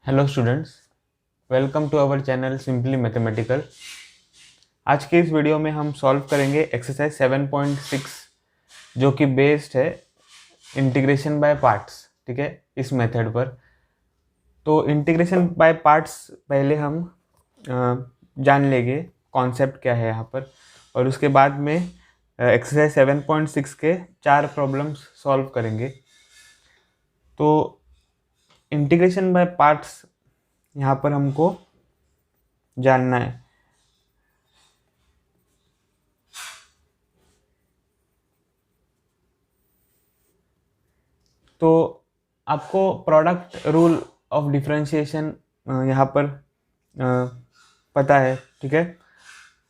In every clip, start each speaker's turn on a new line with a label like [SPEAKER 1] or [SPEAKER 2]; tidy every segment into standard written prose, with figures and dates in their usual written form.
[SPEAKER 1] Hello students, welcome to our channel simply mathematical. आज के इस वीडियो में हम सॉल्व करेंगे एक्सरसाइज 7.6 जो कि बेस्ड है इंटीग्रेशन बाय पार्ट्स। ठीक है, इस मेथड पर। तो इंटीग्रेशन बाय पार्ट्स पहले हम जान लेंगे कॉन्सेप्ट क्या है यहाँ पर, और उसके बाद में एक्सरसाइज 7.6 के 4 प्रॉब्लम्स सॉल्व करेंगे। तो इंटीग्रेशन बाय पार्ट्स यहाँ पर हमको जानना है। तो आपको प्रोडक्ट रूल ऑफ डिफरेंशिएशन यहाँ पर पता है। ठीक है,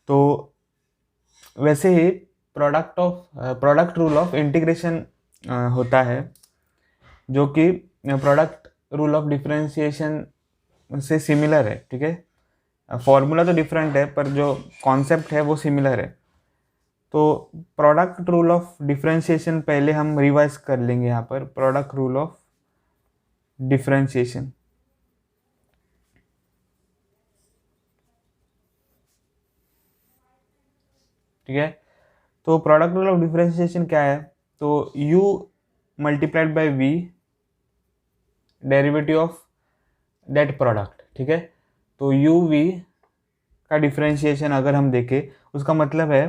[SPEAKER 1] तो वैसे ही प्रोडक्ट रूल ऑफ इंटीग्रेशन होता है, जो कि प्रोडक्ट रूल ऑफ डिफरेंशिएशन से सिमिलर है। ठीक है, फॉर्मूला तो डिफरेंट है पर जो कॉन्सेप्ट है वो सिमिलर है। तो प्रोडक्ट रूल ऑफ डिफरेंशिएशन पहले हम रिवाइज कर लेंगे यहाँ पर। प्रोडक्ट रूल ऑफ डिफरेंशिएशन, ठीक है। तो प्रोडक्ट रूल ऑफ डिफरेंशिएशन क्या है? तो u multiplied by v derivative of that product. ठीक है, तो u v का डिफरेंशिएशन अगर हम देखें, उसका मतलब है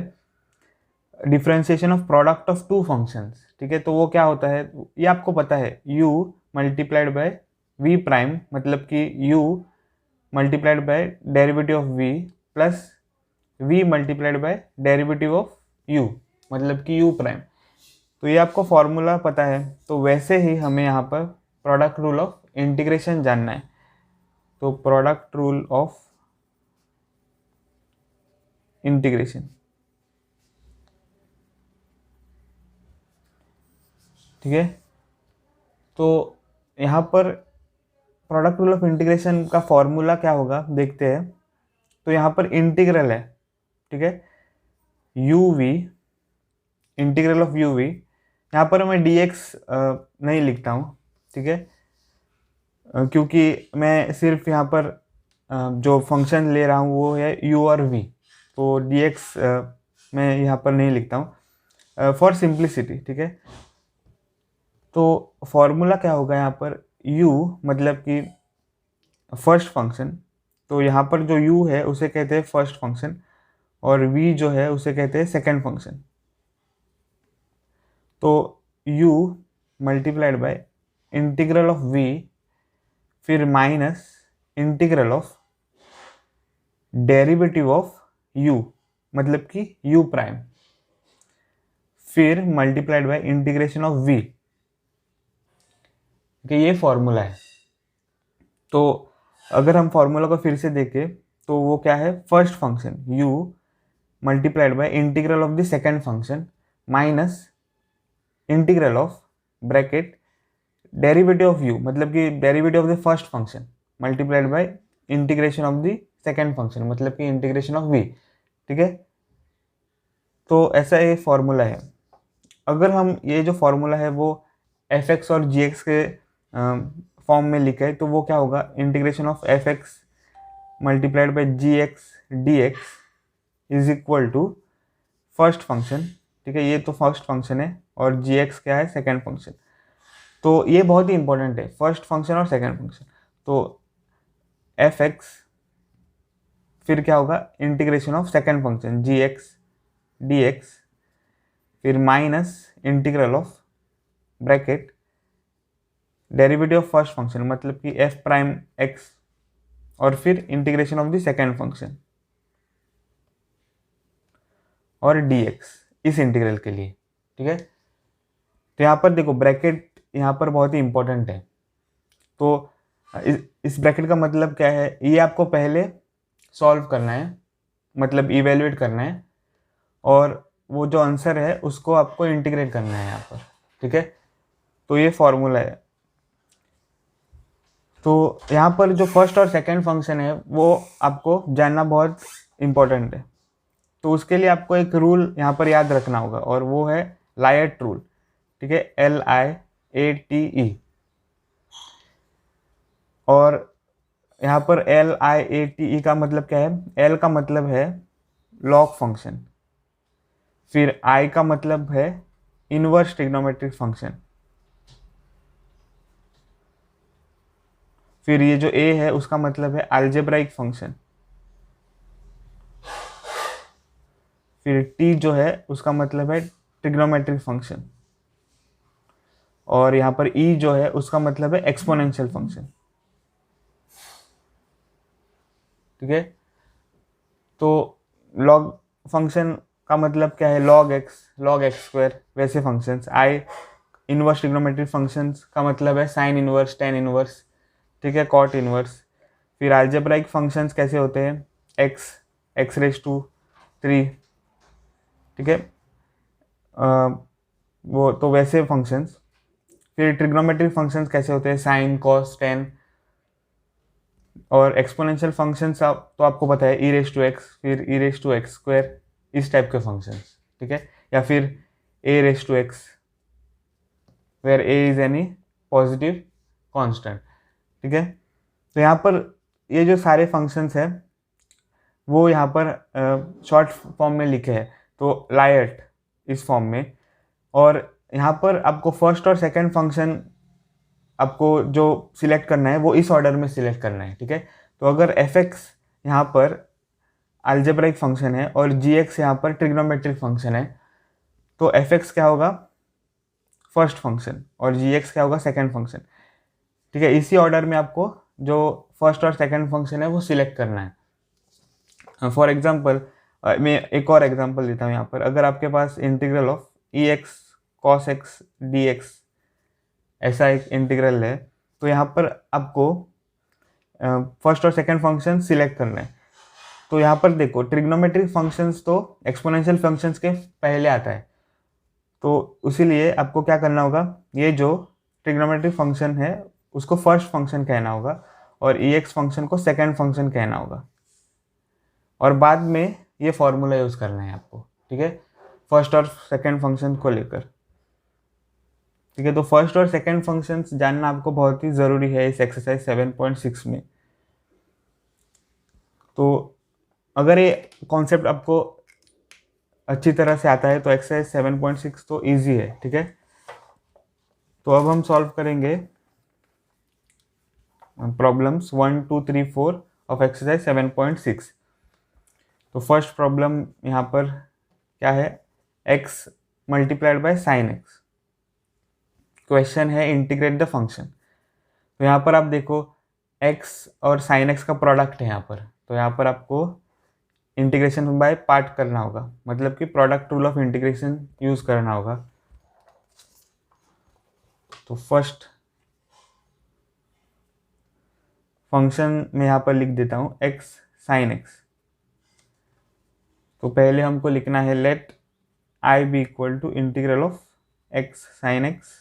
[SPEAKER 1] differentiation of product of two functions. ठीक है, तो वो क्या होता है ये आपको पता है। u multiplied by v prime मतलब कि u multiplied by derivative of v plus v multiplied by derivative of u मतलब कि u प्राइम। तो ये आपको फॉर्मूला पता है। तो वैसे ही हमें यहाँ पर प्रोडक्ट रूल ऑफ इंटीग्रेशन जानना है। तो प्रोडक्ट रूल ऑफ इंटीग्रेशन, ठीक है। तो यहाँ पर प्रोडक्ट रूल ऑफ इंटीग्रेशन का फॉर्मूला क्या होगा देखते हैं। तो यहाँ पर इंटीग्रल है, ठीक है, u v, integral of u v. यहाँ पर मैं डी एक्स नहीं लिखता हूँ, ठीक है, क्योंकि मैं सिर्फ यहाँ पर जो फंक्शन ले रहा हूँ वो है यू और वी। तो डी एक्स मैं यहाँ पर नहीं लिखता हूँ फॉर सिंप्लिसिटी। ठीक है, तो फॉर्मूला क्या होगा यहाँ पर, u मतलब कि फर्स्ट फंक्शन। तो यहाँ पर जो u है उसे कहते हैं फर्स्ट फंक्शन, और v जो है उसे कहते हैं सेकंड फंक्शन। तो u multiplied by integral of v फिर minus integral of derivative of u मतलब कि u प्राइम फिर multiplied by integration of v। कि ये फॉर्मूला है। तो अगर हम फॉर्मूला को फिर से देखें तो वो क्या है, first function u multiplied by integral of the second function minus integral of bracket derivative of u मतलब कि derivative of the first function multiplied by integration of the second function मतलब कि इंटीग्रेशन ऑफ v। ठीक है, तो ऐसा ये formula है। अगर हम ये जो फॉर्मूला है वो एफ एक्स और जी एक्स के फॉर्म में लिखा है तो वो क्या होगा, integration of f x multiplied by g x d x is equal to first function. ठीक है, ये तो फर्स्ट फंक्शन है और जी एक्स क्या है, सेकेंड फंक्शन। तो ये बहुत ही इंपॉर्टेंट है, फर्स्ट फंक्शन और सेकेंड फंक्शन। तो एफ एक्स फिर क्या होगा, integration of second function g x d x फिर minus integral of bracket derivative of first function मतलब कि एफ प्राइम एक्स और फिर integration of the second function और डी एक्स इस इंटीग्रल के लिए। ठीक है, तो यहाँ पर देखो ब्रैकेट यहाँ पर बहुत ही इंपॉर्टेंट है। तो इस ब्रैकेट का मतलब क्या है, ये आपको पहले सॉल्व करना है मतलब इवेल्युएट करना है, और वो जो आंसर है उसको आपको इंटीग्रेट करना है यहाँ पर। ठीक है, तो ये फॉर्मूला है। तो यहाँ पर जो फर्स्ट और सेकंड फंक्शन है वो आपको जानना बहुत इम्पोर्टेंट है। तो उसके लिए आपको एक रूल यहाँ पर याद रखना होगा और वो है लायट रूल। ठीक है, LIATE। और यहाँ पर LIATE का मतलब क्या है? L का मतलब है लॉग फंक्शन, फिर I का मतलब है इनवर्स ट्रिग्नोमेट्रिक फंक्शन, फिर ये जो A है उसका मतलब है अलजेब्राइक फंक्शन, फिर T जो है उसका मतलब है ट्रिग्नोमेट्रिक फंक्शन, और यहाँ पर E जो है उसका मतलब है एक्सपोनेंशियल फंक्शन। ठीक है, तो लॉग फंक्शन का मतलब क्या है? लॉग एक्स स्क्वायर, वैसे फंक्शंस। आई इनवर्स ट्रिग्नोमेट्रिक फंक्शंस का मतलब है साइन इनवर्स, टेन इनवर्स, ठीक है, कॉट इनवर्स। फिर अलजेब्राइक फंक्शंस कैसे होते हैं? x⁻3, ठीक है, वो तो वैसे फंक्शंस। फिर ट्रिग्नोमेट्रिक फंक्शंस कैसे होते हैं? Sine, cos, tan. और एक्सपोनेंशियल फंक्शंस तो आपको पता है e⁻x, फिर e⁻x², इस टाइप के फंक्शंस, ठीक है, या फिर a⁻x, where a is any positive constant. ठीक है, तो यहाँ पर ये जो सारे फंक्शंस हैं वो यहाँ पर शॉर्ट फॉर्म में लिखे हैं, तो लायट इस फॉर्म में। और यहाँ पर आपको फर्स्ट और सेकंड फंक्शन आपको जो सिलेक्ट करना है वो इस ऑर्डर में सिलेक्ट करना है। ठीक है, तो अगर f(x) यहाँ पर अलजेब्राइक फंक्शन है और g(x) यहाँ पर ट्रिग्नोमेट्रिक फंक्शन है, तो f(x) क्या होगा? फर्स्ट फंक्शन, और g(x) क्या होगा? Second function. ठीक है, इसी ऑर्डर में आपको जो फर्स्ट और सेकंड फंक्शन है वो सिलेक्ट करना है। फॉर एग्जांपल मैं एक और एग्जांपल देता हूँ यहाँ पर। अगर आपके पास integral of ex cos x dx ऐसा एक इंटीग्रल है, तो यहाँ पर आपको फर्स्ट और सेकंड फंक्शन सिलेक्ट करना है। तो यहाँ पर देखो, ट्रिग्नोमेट्रिक फंक्शंस तो एक्सपोनेंशियल फंक्शंस के पहले आता है, तो इसीलिए आपको क्या करना होगा? ये जो ट्रिग्नोमेट्रिक फंक्शन है उसको फर्स्ट फंक्शन कहना होगा और ex फंक्शन को सेकंड फंक्शन कहना होगा, और बाद में ये फॉर्मूला यूज़ करना है आपको। ठीक है, फर्स्ट और सेकंड फंक्शन को लेकर। ठीक है, तो फर्स्ट और सेकंड फंक्शंस जानना आपको बहुत ही ज़रूरी है इस एक्सरसाइज 7.6 में। तो अगर ये कॉन्सेप्ट आपको अच्छी तरह से आता है तो एक्सरसाइज 7.6 तो इजी है। ठीक है, तो अब हम सॉल्व करेंगे प्रॉब्लम्स 1, 2, 3, 4 ऑफ एक्सरसाइज 7.6। तो फर्स्ट प्रॉब्लम यहाँ पर क्या है? x multiplied by sine x. Question है इंटीग्रेट द फंक्शन। तो यहाँ पर आप देखो x और साइन एक्स का प्रोडक्ट है यहाँ पर, तो यहाँ पर आपको इंटीग्रेशन बाय पार्ट करना होगा, मतलब कि product rule of integration use करना होगा। तो फर्स्ट फंक्शन में यहाँ पर लिख देता हूँ x साइन एक्स। तो पहले हमको लिखना है let i be equal to integral of x sine x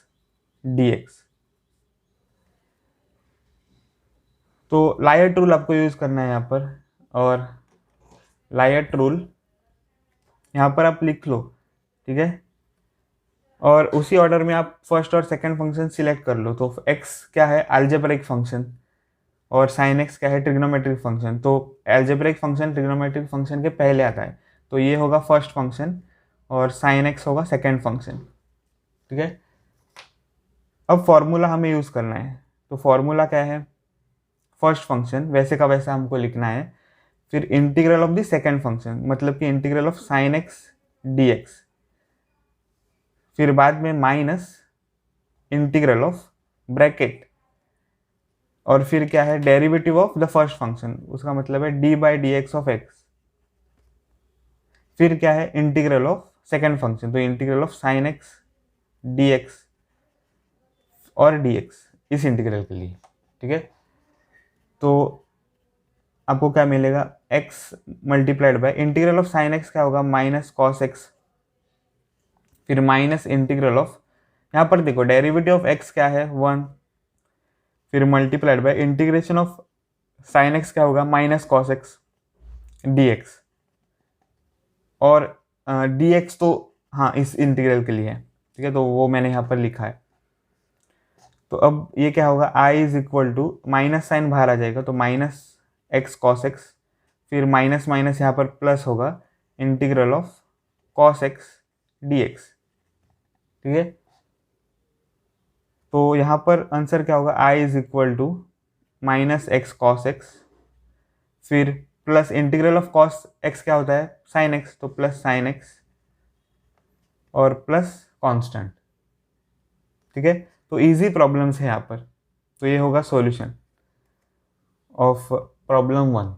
[SPEAKER 1] dx। तो लायट रूल आपको यूज करना है यहाँ पर, और लायट रूल यहाँ पर आप लिख लो। ठीक है, और उसी ऑर्डर में आप फर्स्ट और सेकंड फंक्शन सिलेक्ट कर लो। तो x क्या है? अलजेब्रिक फंक्शन, और साइन एक्स क्या है? Trigonometric function. तो अलजेब्रिक फंक्शन ट्रिग्नोमेट्रिक फंक्शन के पहले आता है, तो ये होगा फर्स्ट फंक्शन और साइन एक्स होगा सेकंड फंक्शन। ठीक है, अब फॉर्मूला हमें यूज़ करना है। तो फॉर्मूला क्या है? फर्स्ट फंक्शन वैसे का वैसा हमको लिखना है, फिर integral of the second function, मतलब कि integral of sine x dx, फिर बाद में माइनस इंटीग्रल ऑफ ब्रैकेट, और फिर क्या है? Derivative of the first function, उसका मतलब है d/dx ऑफ x, फिर क्या है? इंटीग्रल ऑफ सेकंड फंक्शन, तो integral of sine x dx और dx इस इंटीग्रल के लिए। ठीक है, तो आपको क्या मिलेगा? x multiplied by integral of sine x क्या होगा? माइनस कॉस एक्स, फिर माइनस इंटीग्रल ऑफ, यहाँ पर देखो डेरिवेटिव ऑफ x क्या है? 1, फिर multiplied by integration of sine x क्या होगा? माइनस कॉस एक्स dx, और dx तो हाँ इस इंटीग्रल के लिए है। ठीक है, तो वो मैंने यहाँ पर लिखा है। तो अब ये क्या होगा, i is equal to, minus sine बाहर आ जाएगा तो माइनस एक्स कॉस एक्स, फिर माइनस माइनस यहाँ पर प्लस होगा, integral of cos x d x. ठीक है, तो यहाँ पर आंसर क्या होगा, i is equal to minus x cos x, फिर plus integral of cos x क्या होता है, साइन एक्स, तो प्लस साइन एक्स और प्लस कांस्टेंट। ठीक है, तो इजी प्रॉब्लम्स है यहाँ पर, तो ये होगा सॉल्यूशन ऑफ प्रॉब्लम 1।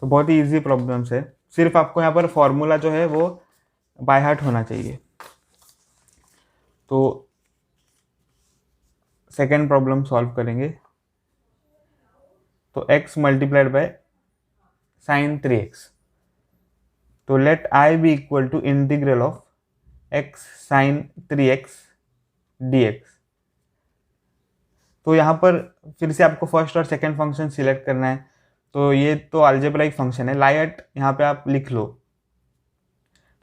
[SPEAKER 1] तो बहुत ही इजी प्रॉब्लम्स है, सिर्फ आपको यहाँ पर फॉर्मूला जो है वो बाय हार्ट होना चाहिए। तो सेकेंड प्रॉब्लम सॉल्व करेंगे। तो x multiplied bye sine 3x, तो let i be equal to integral of x sine 3x dx। तो यहाँ पर फिर से आपको फर्स्ट और सेकंड फंक्शन सिलेक्ट करना है। तो ये तो अलजेब्राइक फंक्शन है, लाइट यहाँ पे आप लिख लो।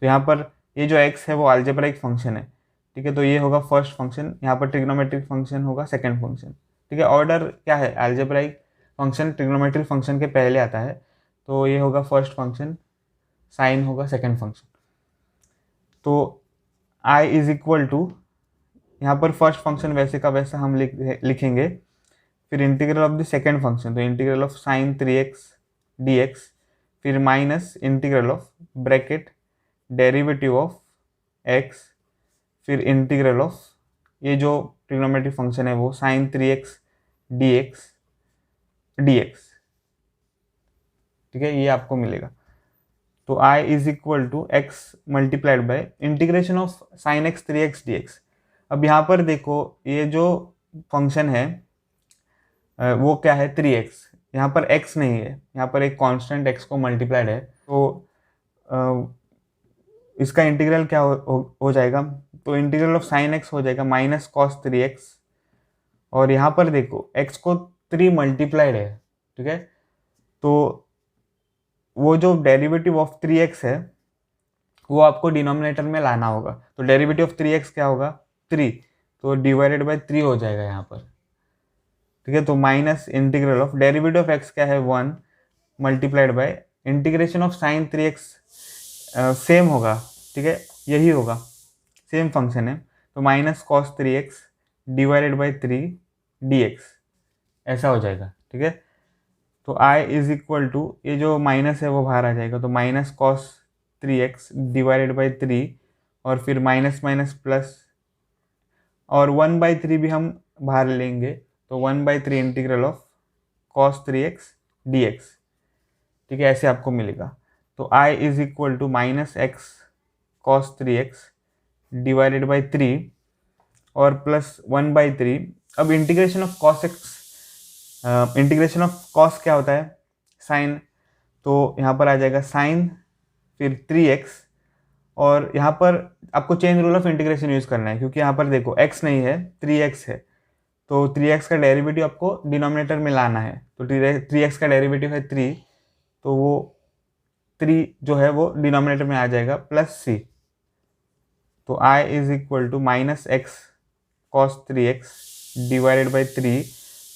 [SPEAKER 1] तो यहाँ पर ये जो x है वो अलजेब्राइक फंक्शन है। ठीक है, तो ये होगा फर्स्ट फंक्शन, यहाँ पर ट्रिग्नोमेट्रिक फंक्शन होगा सेकंड फंक्शन। ठीक है, ऑर्डर क्या है, अलजेब्राइक फंक्शन ट्रिग्नोमेट्रिक फंक्शन के पहले आता है, तो ये होगा फर्स्ट फंक्शन, साइन होगा सेकंड फंक्शन। तो i इज इक्वल टू, यहाँ पर फर्स्ट फंक्शन वैसे का वैसा हम लिखेंगे, फिर integral of the second function, तो integral of sine 3x dx, फिर minus integral of bracket derivative of x, फिर इंटीग्रल ऑफ ये जो ट्रिग्नोमेट्रिक फंक्शन है वो साइन 3x dx dx। ठीक है, ये आपको मिलेगा। तो i is equal to x multiplied by integration of sine x 3x dx। अब यहाँ पर देखो ये जो फंक्शन है वो क्या है, 3x, यहाँ पर x नहीं है, यहाँ पर एक कांस्टेंट x को मल्टीप्लाइड है, तो इसका इंटीग्रल क्या हो जाएगा, तो इंटीग्रल ऑफ साइन x हो जाएगा माइनस कॉस 3x, और यहाँ पर देखो x को 3 मल्टीप्लाइड है। ठीक है, तो वो जो डेरिवेटिव ऑफ 3x है वो आपको डिनोमिनेटर में लाना होगा। तो डेरिवेटिव ऑफ 3x क्या होगा, 3, तो डिवाइडेड बाय 3 हो जाएगा यहाँ पर। ठीक है, तो minus integral of derivative of x क्या है, 1 multiplied by integration of sine 3x, same होगा। ठीक है, यही होगा, सेम फंक्शन है, तो minus cos 3x divided by 3 dx, ऐसा हो जाएगा। ठीक है, तो i इज इक्वल टू, ये जो माइनस है वो बाहर आ जाएगा, तो minus cos 3x divided by 3, और फिर माइनस माइनस प्लस, और 1/3 भी हम बाहर लेंगे, तो 1/3 integral of cos 3x dx। ठीक है, ऐसे आपको मिलेगा। तो i is equal to minus x cos 3x divided by 3 और प्लस 1/3। अब integration of cos x, integration of cos क्या होता है, साइन, तो यहाँ पर आ जाएगा साइन फिर 3x, और यहाँ पर आपको chain rule of integration use करना है, क्योंकि यहाँ पर देखो x नहीं है 3x है, तो 3x का डेरिवेटिव आपको डिनोमिनेटर में लाना है। तो 3x का डेरिवेटिव है 3, तो वो 3 जो है वो डिनोमिनेटर में आ जाएगा प्लस c। तो i is equal to minus x cos 3x divided by 3,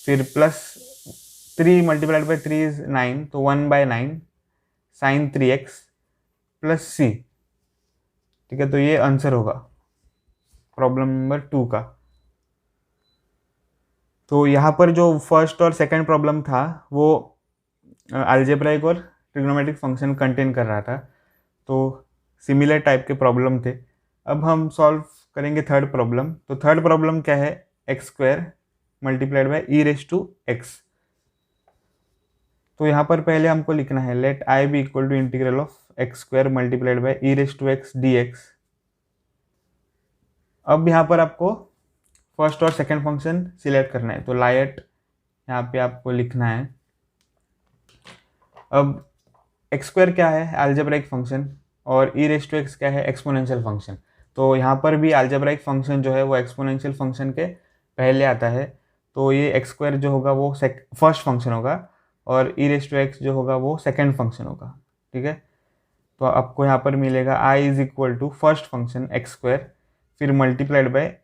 [SPEAKER 1] फिर प्लस 3 मल्टीप्लाइड बाई 3 इज 9, तो 1/9 साइन 3x प्लस c। ठीक है, तो ये आंसर होगा प्रॉब्लम नंबर 2 का। तो यहाँ पर जो फर्स्ट और सेकंड प्रॉब्लम था वो अलजेब्राइक और ट्रिग्नोमेट्रिक फंक्शन कंटेन कर रहा था, तो सिमिलर टाइप के प्रॉब्लम थे। अब हम सॉल्व करेंगे थर्ड प्रॉब्लम। तो थर्ड प्रॉब्लम क्या है, x² मल्टीप्लाइड बाई e⁻x। तो यहाँ पर पहले हमको लिखना है let i be equal to integral of x² multiplied by e⁻x dx। अब यहाँ पर आपको फर्स्ट और सेकंड फंक्शन सिलेक्ट करना है, तो लाइट यहाँ पे आपको लिखना है। अब x² क्या है, अलजेब्राइक फंक्शन, और e⁻x क्या है, एक्सपोनेंशियल फंक्शन। तो यहाँ पर भी अलजेब्राइक फंक्शन जो है वो एक्सपोनेंशियल फंक्शन के पहले आता है, तो ये x² जो होगा वो फर्स्ट फंक्शन होगा, और e⁻x जो होगा वो सेकंड फंक्शन होगा। ठीक है, तो आपको यहाँ पर मिलेगा i is equal to first function x², फिर multiplied by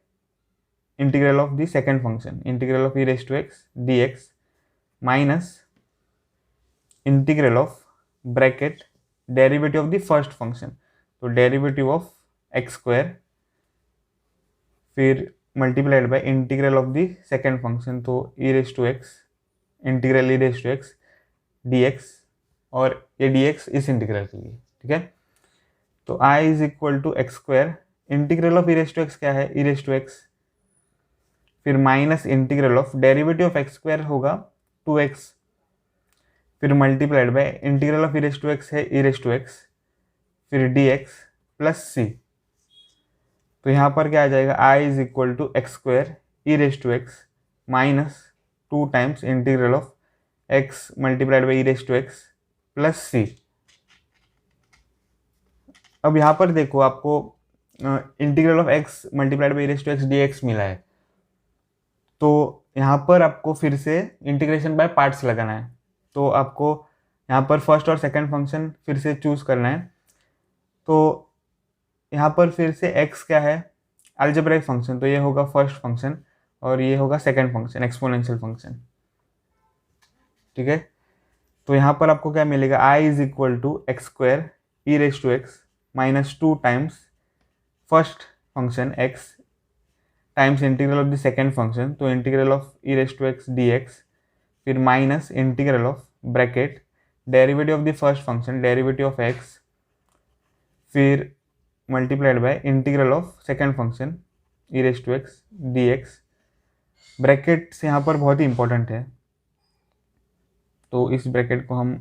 [SPEAKER 1] integral of the second function, integral of e raise to x d x minus integral of bracket derivative of the first function, तो derivative of x square फिर multiplied by integral of the second function, तो e raise to x integral e raise to x d x, और ये D x इस integral के लिए, ठीक है। तो I is equal to x square, integral of e raise to x क्या है, ई रेस टू एक्स, फिर minus integral of derivative of x square होगा 2x, फिर multiplied by integral of e raise to x है e raise to x, फिर d x plus c. तो यहाँ पर क्या आ जाएगा, I is equal to x square e raise to x minus 2 times integral of x multiplied by e raise to x plus c. अब यहाँ पर देखो आपको integral of x multiplied by e raise to x d x मिला है, तो यहाँ पर आपको फिर से इंटीग्रेशन बाय पार्ट्स लगाना है। तो आपको यहाँ पर फर्स्ट और सेकंड फंक्शन फिर से चूज करना है। तो यहाँ पर फिर से x क्या है, अलजेब्राइक फंक्शन, तो ये होगा फर्स्ट फंक्शन और ये होगा सेकंड फंक्शन एक्सपोनेंशियल फंक्शन, ठीक है। तो यहाँ पर आपको क्या मिलेगा, i is equal to x square e raise to x minus 2 times first function x times integral of the second function, तो integral of e raise to x d x, फिर minus integral of bracket derivative of the first function derivative of x, फिर multiplied by integral of second function e raise to x d x. Brackets यहाँ पर बहुत ही important है, तो इस bracket को हम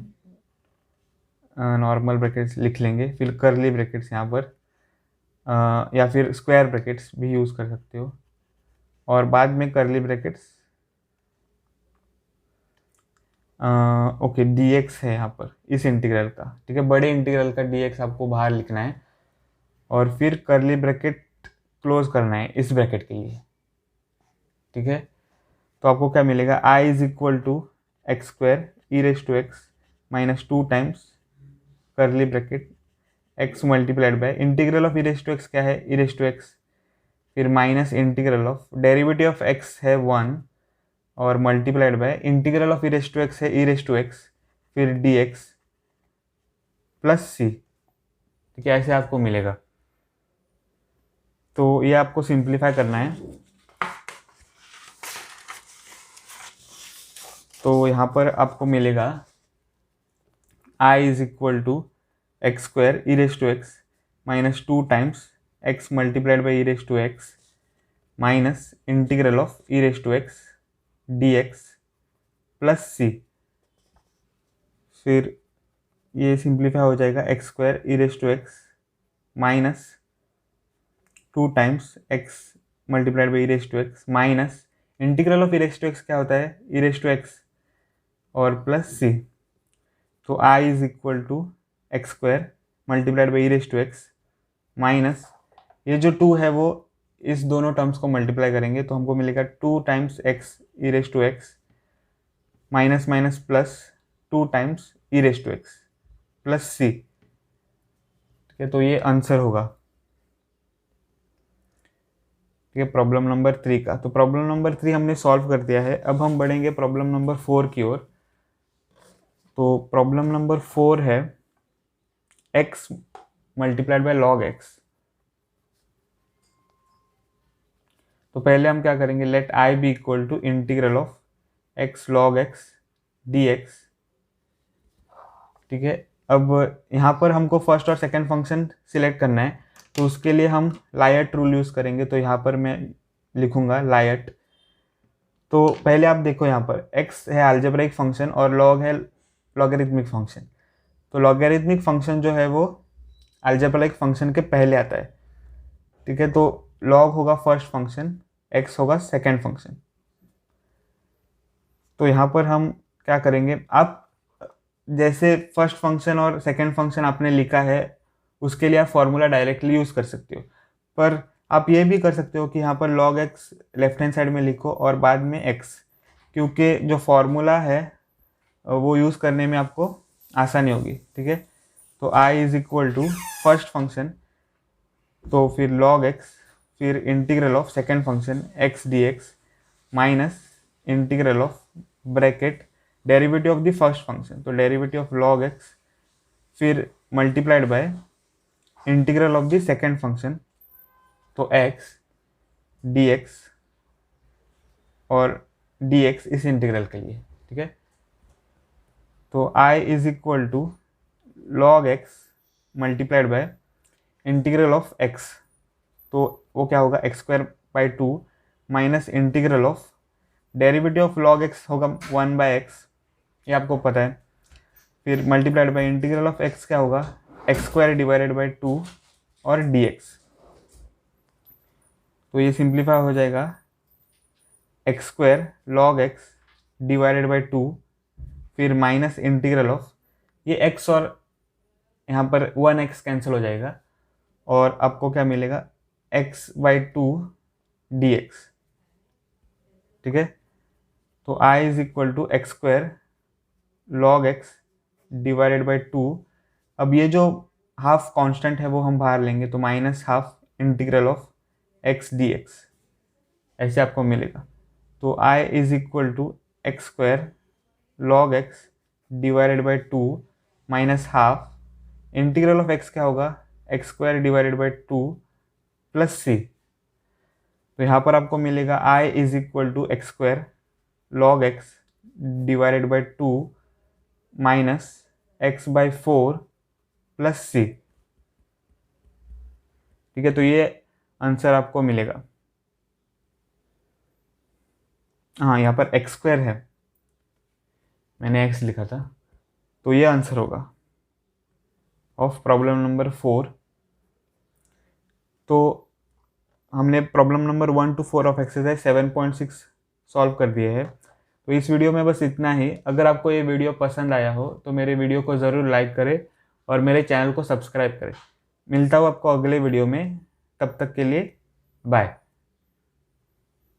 [SPEAKER 1] नॉर्मल ब्रैकेट्स लिख लेंगे, फिर करली ब्रैकेट्स यहाँ पर या फिर स्क्वायर ब्रैकेट्स भी यूज़ कर सकते हो, और बाद में करली ब्रैकेट्स ओके डी एक्स है यहाँ पर इस इंटीग्रल का, ठीक है, बड़े इंटीग्रल का डी एक्स आपको बाहर लिखना है और फिर करली ब्रैकेट क्लोज करना है इस ब्रैकेट के लिए, ठीक है। तो आपको क्या मिलेगा, I is equal to x square e raise to x minus 2 times curly bracket x multiplied by integral of e raise to x क्या है, ई रेस टू एक्स, फिर minus integral of derivative of x है 1 और multiplied by integral of e raise to x है e raise to x, फिर d x plus c, ठीक है, ऐसे आपको मिलेगा। तो ये आपको सिंप्लीफाई करना है। तो यहाँ पर आपको मिलेगा i is equal to x square e raise to x minus 2 times x multiplied by e raise to x minus integral of e raise to x d x plus c, फिर ये simplify हो जाएगा x square e raise to x minus 2 times x multiplied by e raise to x minus integral of e raise to x क्या होता है, e raise to x और plus c. तो i is equal to x square multiplied by e raise to x minus ये जो 2 है वो इस दोनों टर्म्स को मल्टीप्लाई करेंगे तो हमको मिलेगा 2 times x e raise to x minus minus plus 2 times e raise to x plus c, ठीक है। तो ये आंसर होगा, ठीक है, प्रॉब्लम नंबर 3 का। तो प्रॉब्लम नंबर 3 हमने सॉल्व कर दिया है। अब हम बढ़ेंगे प्रॉब्लम नंबर 4 की ओर। तो प्रॉब्लम नंबर 4 है x multiplied by log x। तो पहले हम क्या करेंगे, let i be equal to integral of x log x dx, ठीक है। अब यहाँ पर हमको फर्स्ट और सेकंड फंक्शन सिलेक्ट करना है, तो उसके लिए हम लायट रूल यूज़ करेंगे। तो यहाँ पर मैं लिखूँगा लायट। तो पहले आप देखो यहाँ पर x है अलजेब्राइक फंक्शन और log है लॉगरिथमिक फंक्शन। तो लॉगरिथमिक फंक्शन जो है वो अलजेब्राइक फंक्शन के पहले आता है, ठीक है। तो log होगा फर्स्ट फंक्शन, x होगा सेकंड फंक्शन। तो यहाँ पर हम क्या करेंगे, आप जैसे फर्स्ट फंक्शन और सेकंड फंक्शन आपने लिखा है उसके लिए आप फॉर्मूला डायरेक्टली यूज़ कर सकते हो, पर आप ये भी कर सकते हो कि यहाँ पर log x left hand side में लिखो और बाद में x, क्योंकि जो फॉर्मूला है वो यूज़ करने में आपको आसानी होगी, ठीक है। तो i is equal to first function, तो फिर log x फिर integral of second function x d x minus integral of bracket derivative of the first function, तो डेरिवेटिव ऑफ लॉग एक्स, फिर multiplied by integral of the second function, तो x d x और d x इस integral के लिए, ठीक है। तो I is equal to log x multiplied by integral of x, तो वो क्या होगा x square by two minus integral of derivative of log x होगा 1/x, ये आपको पता है। फिर multiplied by integral of x क्या होगा एक्स स्क्वायर डिवाइडेड बाई 2 और dx, तो ये सिंप्लीफाई हो जाएगा x square log x divided by 2, फिर माइनस इंटीग्रल ऑफ ये x और यहाँ पर 1x कैंसिल हो जाएगा और आपको क्या मिलेगा x/2 dx, ठीक है। तो i is equal to x square log x divided by 2, अब ये जो हाफ कांस्टेंट है वो हम बाहर लेंगे, तो minus half integral of x dx, ऐसे आपको मिलेगा। तो i is equal to x square log x divided by 2 minus half integral of x क्या होगा x square divided by 2 plus c, तो यहाँ पर आपको मिलेगा i is equal to x square log x divided by 2 minus x/4 plus c, ठीक है। तो ये आंसर आपको मिलेगा। हाँ, यहाँ पर एक्स स्क्वायर है, मैंने x लिखा था, तो ये आंसर होगा ऑफ प्रॉब्लम नंबर 4। तो हमने problem number 1 to 4 of exercise 7.6 solve कर दिए हैं। तो इस वीडियो में बस इतना ही। अगर आपको ये वीडियो पसंद आया हो तो मेरे वीडियो को ज़रूर लाइक करें और मेरे चैनल को सब्सक्राइब करें। मिलता हूँ आपको अगले वीडियो में, तब तक के लिए बाय।